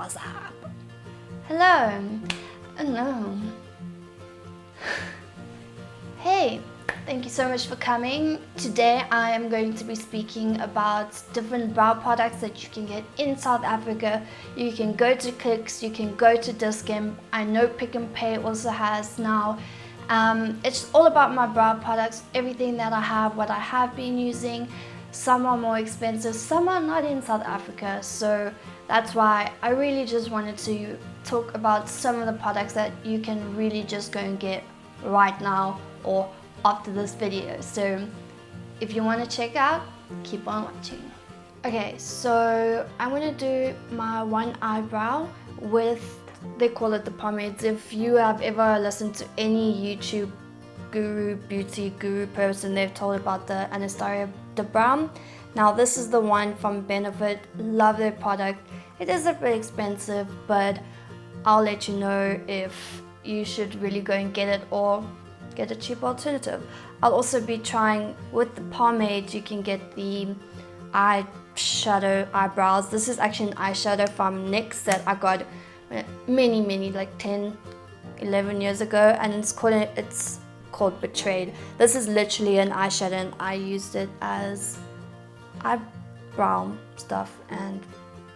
What's up? Hello. No. Hey, thank you so much for coming. Today I am going to be speaking about different brow products that you can get in South Africa. You can go to Clicks, you can go to Dis-Chem. I know Pick n Pay also has now. It's all about my brow products, everything that I have, what I have been using. Some are more expensive, some are not in South Africa, so that's why I really just wanted to talk about some of the products that you can really just go and get right now or after this video. So if you want to check out, keep on watching. Okay, so I'm going to do my one eyebrow with, they call it the pomades. If you have ever listened to any YouTube guru, beauty guru person, they've told about the Anastasia de Brow. Now this is the one from Benefit. Love their product. It is a bit expensive, but I'll let you know if you should really go and get it or get a cheap alternative. I'll also be trying with the pomade. You can get the eyeshadow eyebrows. This is actually an eyeshadow from NYX that I got many like 10-11 years ago, and it's called Betrayed. This is literally an eyeshadow and I used it as eyebrow stuff and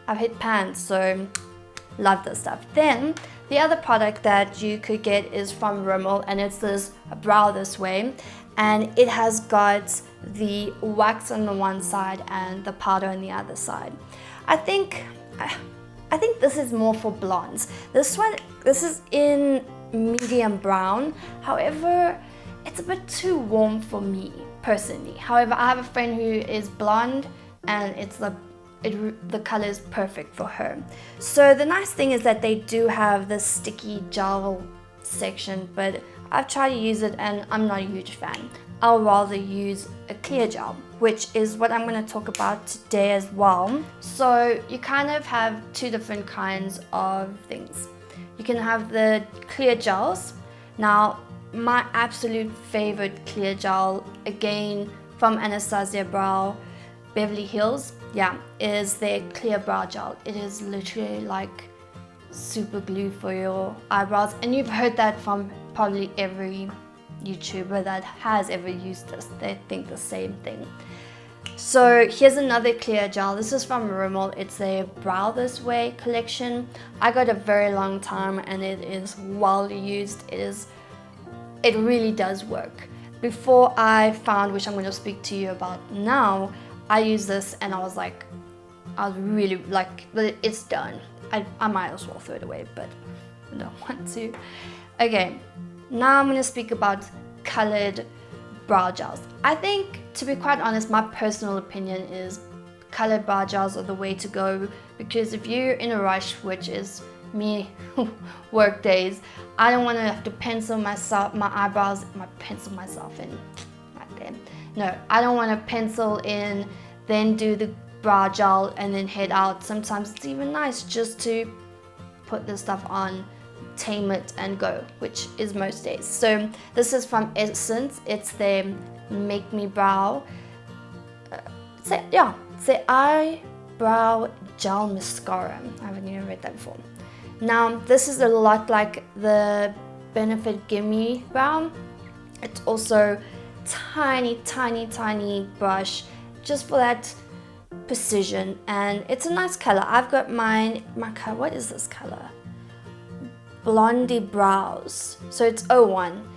I've hit pans, so love this stuff. Then the other product that you could get is from Rimmel, and it's this Brow This Way, and it has got the wax on the one side and the powder on the other side. I think this is more for blondes. This is in medium brown. However, it's a bit too warm for me personally. However, I have a friend who is blonde and the color is perfect for her. So the nice thing is that they do have this sticky gel section, but I've tried to use it and I'm not a huge fan. I'll rather use a clear gel, which is what I'm going to talk about today as well. So you kind of have two different kinds of things. You can have the clear gels. Now, my absolute favorite clear gel, again from Anastasia Brow, Beverly Hills, is their clear brow gel. It is literally like super glue for your eyebrows, and you've heard that from probably every YouTuber that has ever used this. They think the same thing. So here's another clear gel. This is from Rimmel. It's a Brow This Way collection. I got a very long time and it is well used. It really does work. Before I found, which I'm going to speak to you about now, I used this and I was really like, it's done. I might as well throw it away, but I don't want to. Okay, now I'm going to speak about colored brow gels. I think, to be quite honest, my personal opinion is colored brow gels are the way to go, because if you're in a rush, which is me, work days, I don't want to have to pencil my eyebrows in right there. No, I don't want to pencil in, then do the brow gel and then head out. Sometimes it's even nice just to put this stuff on, tame it and go, which is most days. So this is from Essence. It's their Make Me Brow. It's the eyebrow gel mascara. I haven't even read that before. Now this is a lot like the Benefit Gimme Brow. It's also tiny brush just for that precision, and it's a nice color. I've got my color. What is this color? Blondie Brows. So it's 01,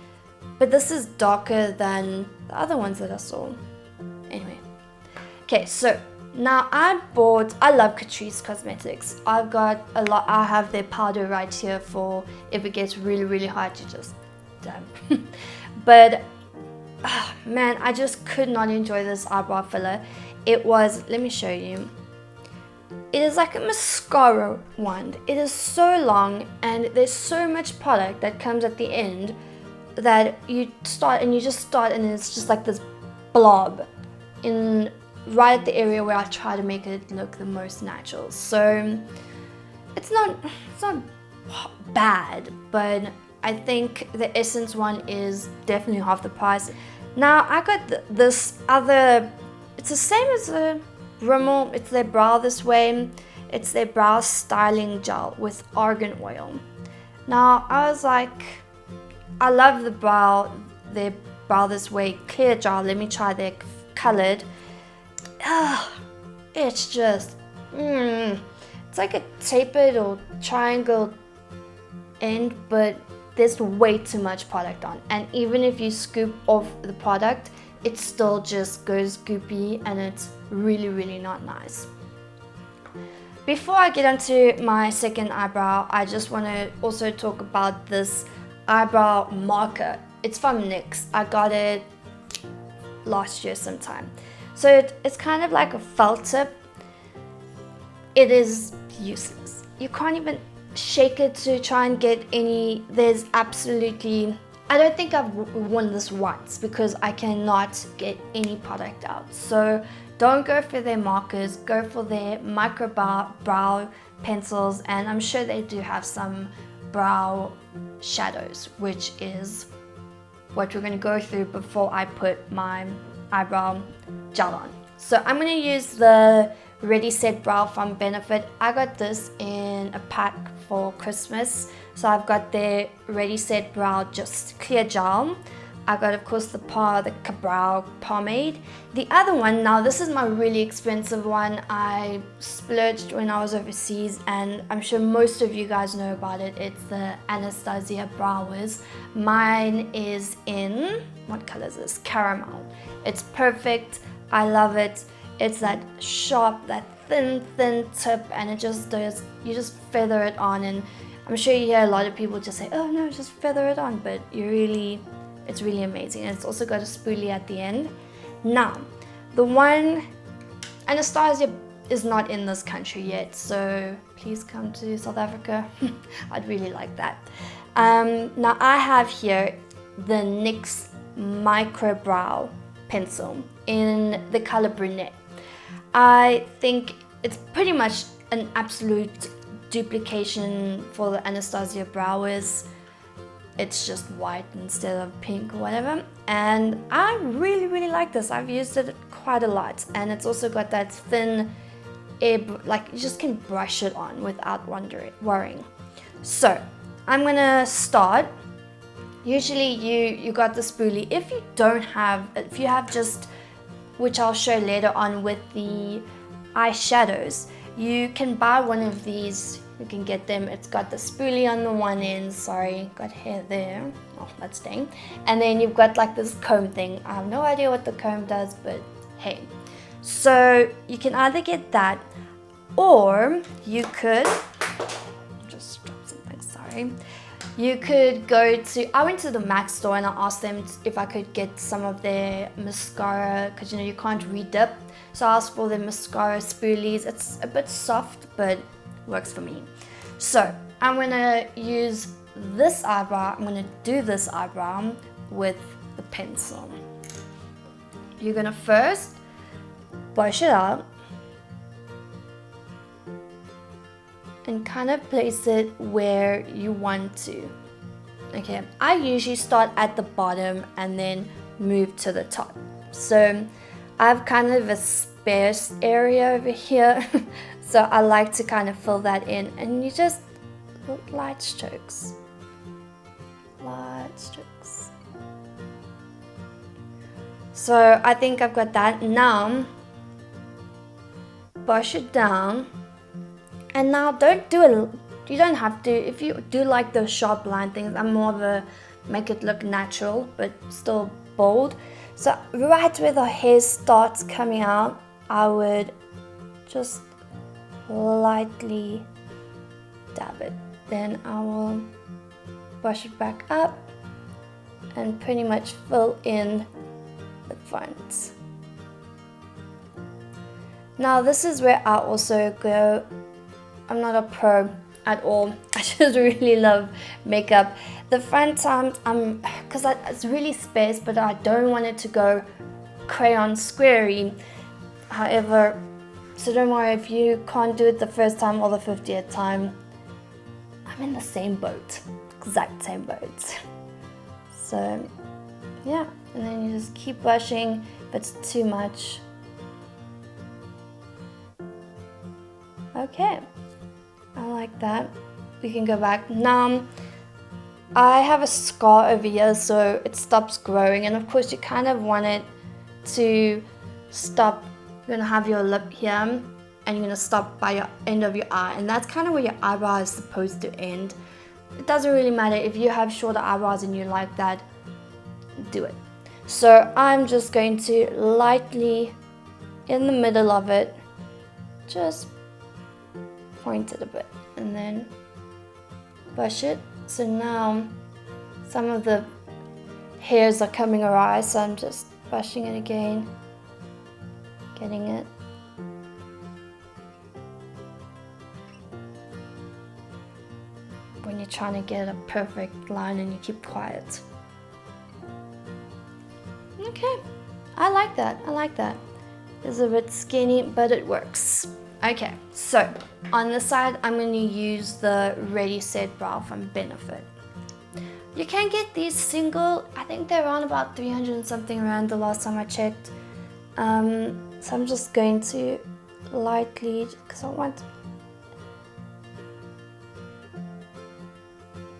but this is darker than the other ones that I saw. Anyway, okay, so now I love Catrice Cosmetics. I've got a lot. I have their powder right here for if it gets really hot to just damn. But man, I just could not enjoy this eyebrow filler. It was, let me show you. It is like a mascara wand. It is so long and there's so much product that comes at the end that you start and it's just like this blob right at the area where I try to make it look the most natural. So it's not bad, but I think the Essence one is definitely half the price. Now I got this other, it's the same as the Rimmel, it's their Brow This Way. It's their brow styling gel with argan oil. Now I was like, I love their brow this way, clear gel. Let me try their colored. It's just, it's like a tapered or triangle end, but there's way too much product on, and even if you scoop off the product, it still just goes goopy, and it's really, really not nice. Before I get onto my second eyebrow, I just want to also talk about this eyebrow marker. It's from NYX. I got it last year sometime. So it's kind of like a felt tip. It is useless. You can't even shake it to try and get any. There's absolutely, I don't think I've worn this once because I cannot get any product out. So don't go for their markers, go for their micro brow pencils, and I'm sure they do have some brow shadows, which is what we're going to go through before I put my eyebrow gel on. So I'm going to use the Ready Set Brow from Benefit. I got this in a pack for Christmas. So I've got their Ready Set Brow just clear gel. I got, of course, the Ka-Brow pomade. The other one, now this is my really expensive one. I splurged when I was overseas, and I'm sure most of you guys know about it. It's the Anastasia Brow Wiz. Mine is in, what color is this? Caramel. It's perfect. I love it. It's that sharp, that thin tip, and it just does, you just feather it on, and I'm sure you hear a lot of people just say, oh no, just feather it on, but it's really amazing. And it's also got a spoolie at the end. Now, the one, Anastasia is not in this country yet, so please come to South Africa. I'd really like that. Now I have here the NYX Micro Brow Pencil in the color Brunette. I think it's pretty much an absolute duplication for the Anastasia Brow Wiz. It's just white instead of pink or whatever, and I really, really like this. I've used it quite a lot, and it's also got that thin air, like you just can brush it on without worrying. So I'm gonna start. Usually you got the spoolie. If you have just, which I'll show later on with the eyeshadows, you can buy one of these. You can get them. It's got the spoolie on the one end. Sorry, got hair there. Oh, that's dang. And then you've got like this comb thing. I have no idea what the comb does, but hey. So you can either get that, or you could just drop something. Sorry. You could go to, I went to the MAC store and I asked them if I could get some of their mascara, because you can't redip. So I asked for the mascara spoolies. It's a bit soft, but works for me. So I'm gonna use this eyebrow. I'm gonna do this eyebrow with the pencil. You're gonna first brush it out and kind of place it where you want to. Okay, I usually start at the bottom and then move to the top. So I have kind of a sparse area over here. So I like to kind of fill that in, and you just light strokes. Light strokes. So I think I've got that. Now, brush it down. And now don't do it, you don't have to, if you do like those sharp line things, I'm more of a make it look natural, but still bold. So right where the hair starts coming out, I would just lightly dab it. Then I will brush it back up and pretty much fill in the front. Now this is where I also go, I'm not a pro at all. I just really love makeup. The front times, because it's really sparse, but I don't want it to go crayon squarey. However, so don't worry if you can't do it the first time or the 50th time. I'm in the same boat, exact same boat. So yeah, and then you just keep brushing. If it's too much, Okay, I like that. We can go back. Now, I have a scar over here, so it stops growing, and of course you kind of want it to stop. You're gonna have your lip here, and you're gonna stop by your end of your eye, and that's kind of where your eyebrow is supposed to end. It doesn't really matter if you have shorter eyebrows and you like that, do it. So I'm just going to lightly, in the middle of it, just point it a bit and then brush it. So now some of the hairs are coming awry, so I'm just brushing it again, getting it. When you're trying to get a perfect line and you keep quiet. Okay, I like that, I like that. It's a bit skinny, but it works. Okay, so on the side, I'm going to use the Ready Set Brow from Benefit. You can get these single, I think they're around about 300 and something rand the last time I checked. So I'm just going to lightly, because I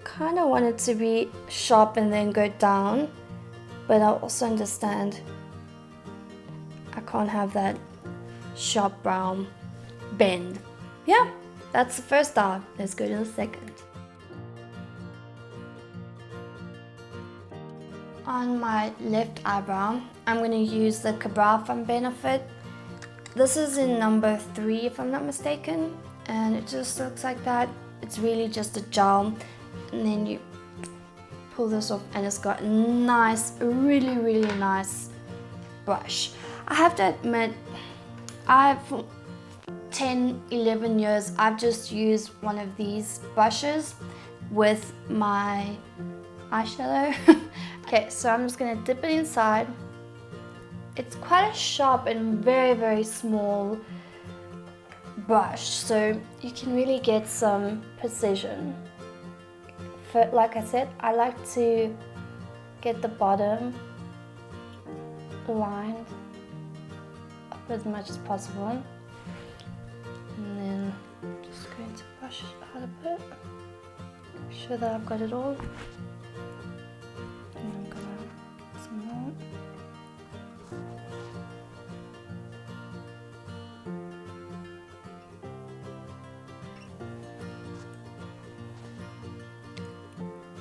kind of want it to be sharp and then go down, but I also understand I can't have that sharp brow bend. Yeah, that's the first style. Let's go to the second. On my left eyebrow, I'm going to use the Ka-Brow from Benefit. This is in number 3 if I'm not mistaken, and it just looks like that. It's really just a gel, and then you pull this off and it's got a nice, really nice brush. I have to admit, for 10-11 years I've just used one of these brushes with my eyeshadow. Okay, so I'm just gonna dip it inside. It's quite a sharp and very small brush, so you can really get some precision. Like I said, I like to get the bottom lined up as much as possible, and then just going to brush it out a bit, make sure that I've got it all. And I'm gonna get some more.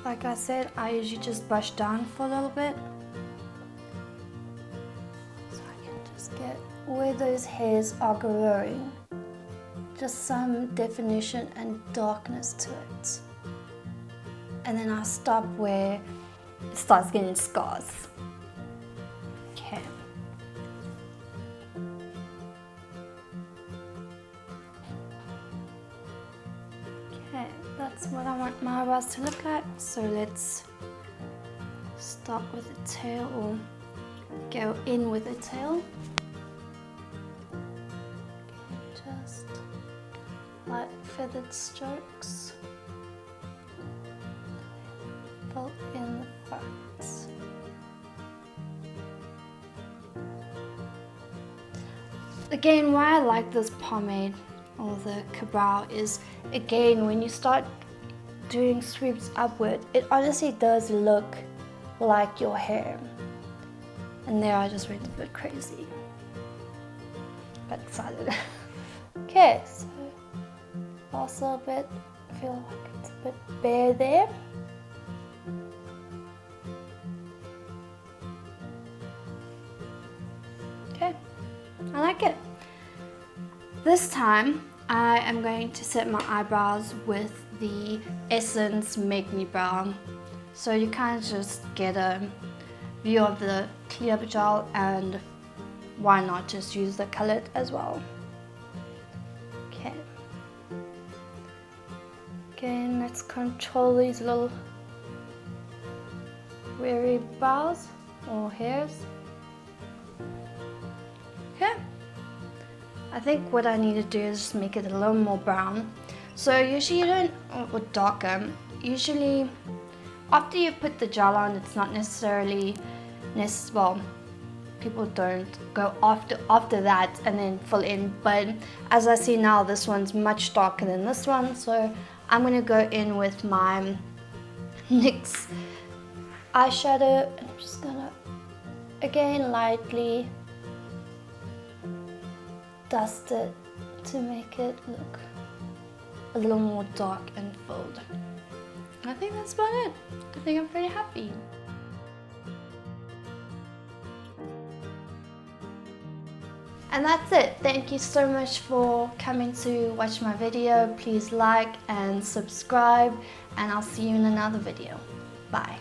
Like I said, I usually just brush down for a little bit, so I can just get where those hairs are growing, just some definition and darkness to it. And then I stop where it starts getting scars. Okay. Okay, that's what I want my eyebrows to look like. So let's start with the tail, or go in with the tail. Okay, just light feathered strokes. Fill in the front. Again, why I like this pomade or the Ka-Brow is, again, when you start doing sweeps upward, it honestly does look like your hair. And there I just went a bit crazy, but excited. Okay, so last little bit, I feel like it's a bit bare there. Okay, I like it. This time I am going to set my eyebrows with the Essence Make Me Brown. So you kind of just get a view of the clear gel, and why not just use the colored as well. Okay. Again, let's control these little wiry brows or hairs. Okay. I think what I need to do is just make it a little more brown. So usually you don't, or darker, usually after you put the gel on, it's not necessarily, well, people don't go after that and then fill in, but as I see now, this one's much darker than this one, so I'm gonna go in with my NYX eyeshadow, and I'm just gonna again lightly dust it to make it look a little more dark and filled. I think that's about it. I think I'm pretty happy. And that's it. Thank you so much for coming to watch my video. Please like and subscribe, and I'll see you in another video. Bye.